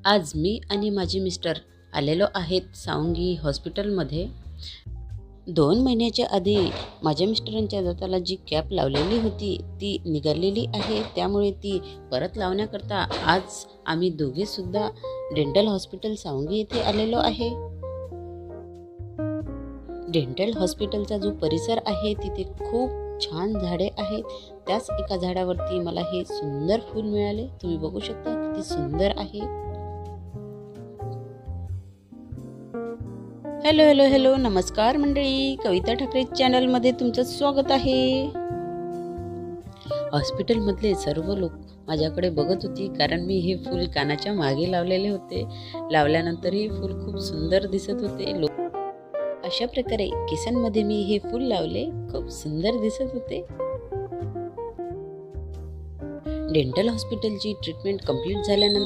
आज मी आणि माझे मिस्टर आलेलो आहेत सावंगी हॉस्पिटलमध्ये। 2 महिन्याच्या आधी माझ्या मिस्टरांच्या दाताला जी कॅप लावलेली होती ती निघालेली आहे, त्यामुळे ती परत लावण्याकरता आज आम्ही दोघे सुद्धा डेंटल हॉस्पिटल सावंगी येथे आलेलो आहे। डेंटल हॉस्पिटलचा जो परिसर आहे तिथे खूप छान झाडे आहेत। त्याच एका झाडावरती मला हे सुंदर फूल मिळाले, तुम्ही बघू शकता किती सुंदर आहे। हॅलो हॅलो हॅलो नमस्कार मंडळी, कविता ठाकरे चॅनल मध्ये तुमचं स्वागत आहे। हॉस्पिटल मधले सर्व लोक माझ्याकडे बघत होती, कारण मी हे फूल कानाच्या मागे लावलेले होते। लावल्यानंतर हे फूल खूप सुंदर दिसत होते। अशा प्रकारे केसांमध्ये मी हे फूल लावले, खूप सुंदर दिसत होते। डेंटल हॉस्पिटलची ट्रीटमेंट कंप्लीट झाल्यानंतर